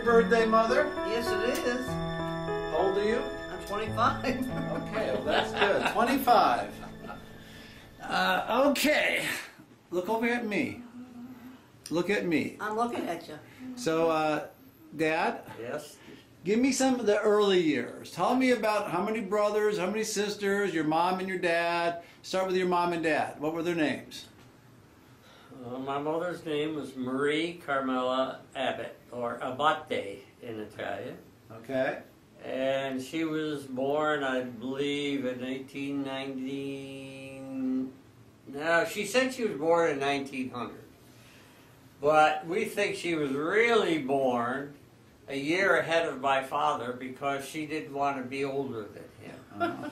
your birthday, Mother? Yes, it is. How old are you? I'm 25. Okay, well that's good. 25. Okay. Look over at me. Look at me. I'm looking at you. So, Dad? Yes. Give me some of the early years. Tell me about how many brothers, how many sisters, your mom and your dad. Start with your mom and dad. What were their names? My mother's name was Marie Carmela Abbott, or Abate in Italian. Okay. And she was born, I believe, in 1890. No, she said she was born in 1900. But we think she was really born a year ahead of my father because she didn't want to be older than him.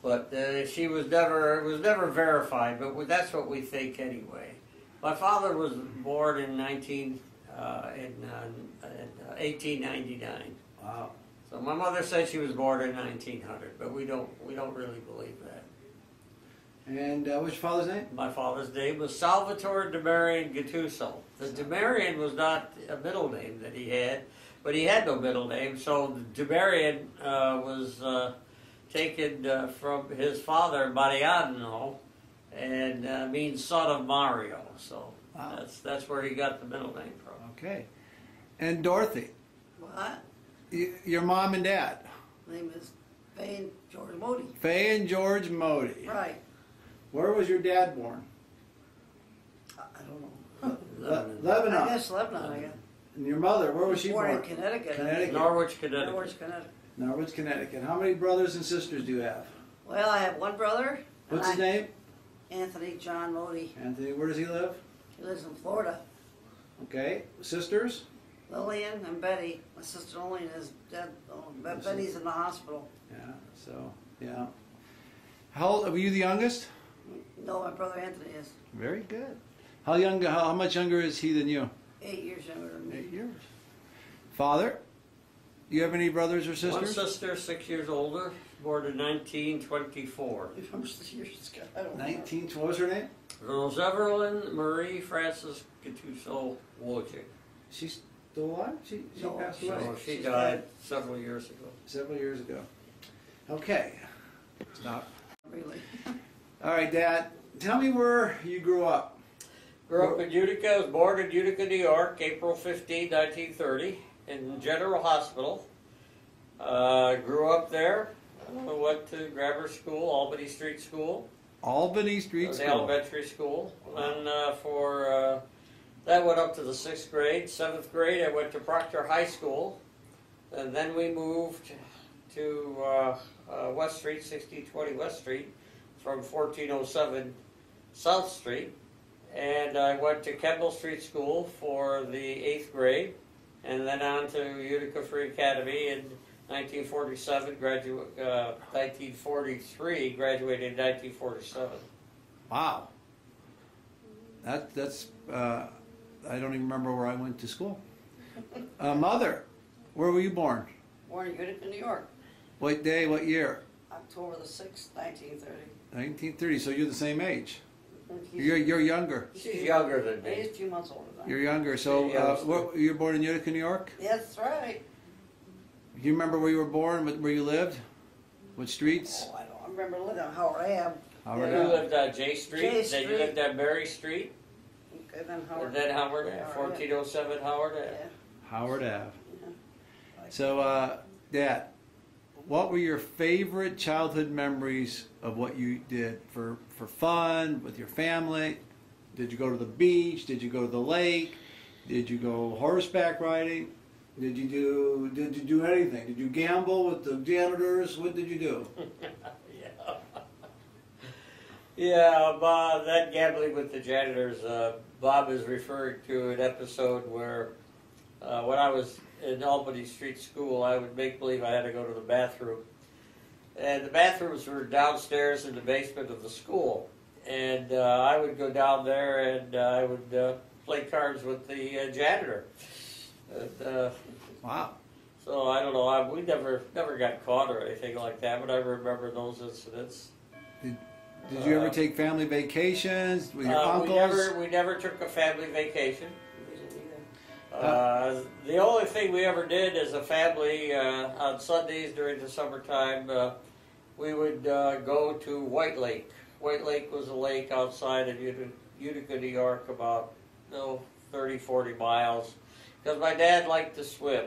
But she was never, it was never verified, but that's what we think anyway. My father was born in 1899. Wow. So my mother said she was born in 1900, but we don't really believe that. And what's your father's name? My father's name was Salvatore DeMarian Gattuso. The DeMarian was not a middle name that he had, but he had no middle name, so the DeMarian was taken from his father, Mariano, and means son of Mario. So wow. That's where he got the middle name from. Okay. And Dorothy? What? Your mom and dad? My name is Faye and George Modi. Faye and George Modi. Right. Where was your dad born? I don't know. Lebanon. I guess Lebanon, I guess. And your mother, where was she born? Born in Connecticut. Connecticut. Norwich, Connecticut. Norwich, Connecticut. Norwich, Connecticut. How many brothers and sisters do you have? Well, I have one brother. What's his name? Anthony John Modi. Anthony. Where does he live? He lives in Florida. Okay. Sisters? Lillian and Betty. My sister Lillian is dead. Oh, Betty's in the hospital. Yeah. So, yeah. How old, were you the youngest? No, my brother Anthony is. Very good. How much younger is he than you? 8 years younger than me. 8 years. Father? Do you have any brothers or sisters? One sister, 6 years older, born in 1924. How much this year's got? I don't know. 19, what was her name? Rose Evelyn Marie Frances Gattuso Wojcik. She's still alive? She No, passed she's- away So she She's died dead. several years ago. several years ago. Okay. Stop. Really. All right, Dad. Tell me where you grew up. Grew up in Utica. I was born in Utica, New York, April 15, 1930, in General Hospital. Grew up there. Went to grammar school, Albany Street School. Albany Street The School. elementary school. And that went up to the 6th grade. 7th grade, I went to Proctor High School. And then we moved to West Street, 1620 West Street, from 1407 South Street. And I went to Kemble Street School for the 8th grade, and then on to Utica Free Academy in 1947, 1943, graduated in 1947. Wow. That's I don't even remember where I went to school. Mother, where were you born? Born in Utica, New York. What day, what year? October the 6th, 1930. 1930, so you're the same age. He's, You're younger. She's younger than he's me. a few months older than You're younger. So you were born in Utica, New York? That's right. Do you remember where you were born, where you lived? What streets? Oh, I don't remember living on Howard Ave. Howard You Ave. lived on J Street, J then Street. you lived on Mary Street, And then Howard. and then Howard Ave, Howard 1407 Howard Ave. Yeah. Howard Ave. Yeah. So, Dad, what were your favorite childhood memories of what you did for fun, with your family? Did you go to the beach? Did you go to the lake? Did you go horseback riding? Did you do anything? Did you gamble with the janitors? What did you do? Yeah, Bob, that gambling with the janitors, Bob is referring to an episode where when I was in Albany Street School, I would make believe I had to go to the bathroom. And the bathrooms were downstairs in the basement of the school. And I would go down there and I would play cards with the janitor. And, Wow. so I don't know, we never got caught or anything like that, but I remember those incidents. Did you ever take family vacations with your uncles? We never took a family vacation. The only thing we ever did as a family on Sundays during the summertime, we would go to White Lake. White Lake was a lake outside of Utica, New York, about 30, 40 miles. Because my dad liked to swim,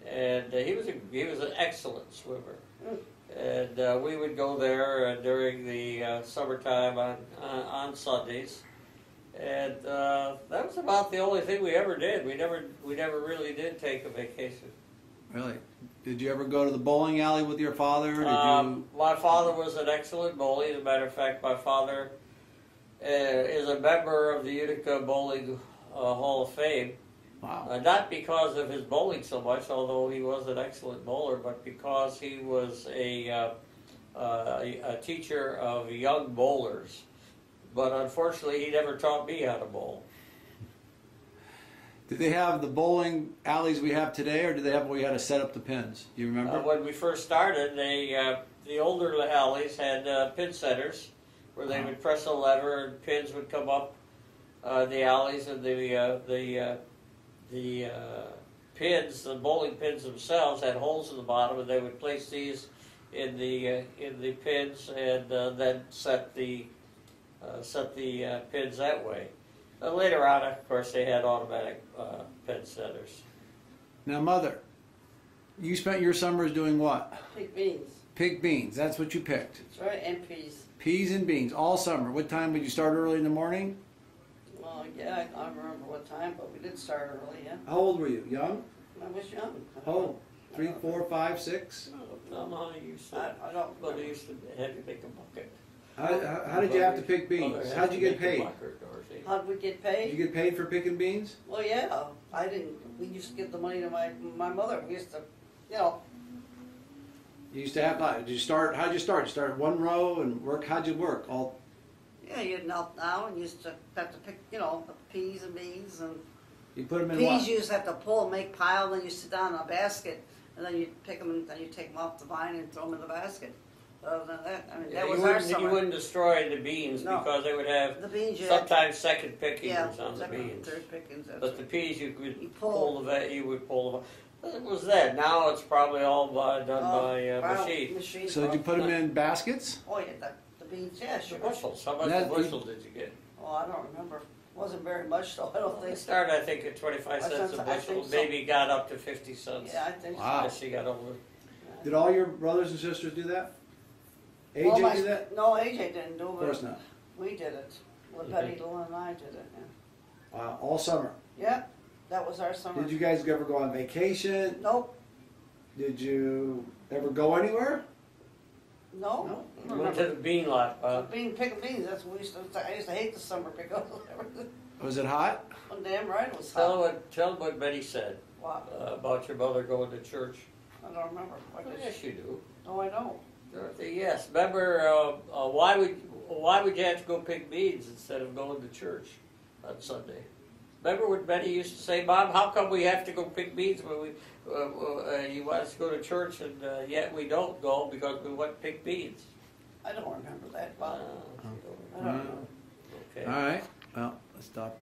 and he was an excellent swimmer. And we would go there during the summertime on Sundays. And that was about the only thing we ever did. We never really did take a vacation. Really? Did you ever go to the bowling alley with your father? My father was an excellent bowler. As a matter of fact, my father is a member of the Utica Bowling Hall of Fame. Wow. Not because of his bowling so much, although he was an excellent bowler, but because he was a teacher of young bowlers. But unfortunately, he never taught me how to bowl. Did they have the bowling alleys we have today, or did they have where you had to set up the pins? Do you remember? When we first started, the older alleys had pin setters, where they would press a lever and pins would come up the alleys, and the pins, the bowling pins themselves, had holes in the bottom, and they would place these in the pins and then set the pins that way. Later on, of course, they had automatic pin setters. Now, Mother, you spent your summers doing what? Pick beans. Pick beans. That's what you picked. That's right, and peas. Peas and beans all summer. What time would you start? Early in the morning? Well, yeah, I don't remember what time, but we did start early, yeah. How old were you? Young? I was young. How old? 3, 4, 5, 6? I don't know how you used to. I don't But they remember. used to have to make a bucket. How did you have to pick beans? How did you get paid? How did we get Did paid? you get paid for picking beans? Well, yeah, I didn't. We used to give the money to my mother. We used to, you know. You used to have, how'd you start? You started one row and work, how'd you work? All, Yeah, you'd knelt down and used to have to pick, you know, the peas and beans and you put them in peas. what? You used to have to pull and make pile. Then you sit down in a basket, and then you pick them and then you take them off the vine and throw them in the basket. Other than that, I mean, that was our summer. You wouldn't destroy the beans No. because they would have The beans, you sometimes second had, pickings yeah, on the second, beans. third pickings. That's But the peas you could You pull you would pull the. It was that. Now it's probably all done by machine. machine. So did you put them in baskets? Oh yeah, the beans. Yeah, The sure. bushels. How much That- bushel did you get? Oh, I don't remember. Wasn't very much though. I don't They think. started, I think, at 25 cents a I bushel. think so. Maybe got up to 50 cents. Yeah, I think Wow. As she got older. so. Did all your brothers and sisters do that? AJ Well, my- do that? No, AJ didn't do it. Of course not. We did it. Well, Betty, Lou, and I did it. Yeah. Wow, all summer. Yeah, that was our summer. Did you guys ever go on vacation? Nope. Did you ever go anywhere? No. We went to the bean lot. Picking beans. That's what we used to. I used to hate the summer because Was it hot? well, damn right it was Tell hot. what Betty said What? about your mother going to church. I don't remember. What did Yes, you do. No, I don't. Dorothy, yes. Remember, why would you have to go pick beans instead of going to church on Sunday? Remember what Betty used to say, Bob? How come we have to go pick beans when you want us to go to church and yet we don't go because we want to pick beans? I don't remember that, Bob. You don't I don't know. Okay. All right. Well, let's stop.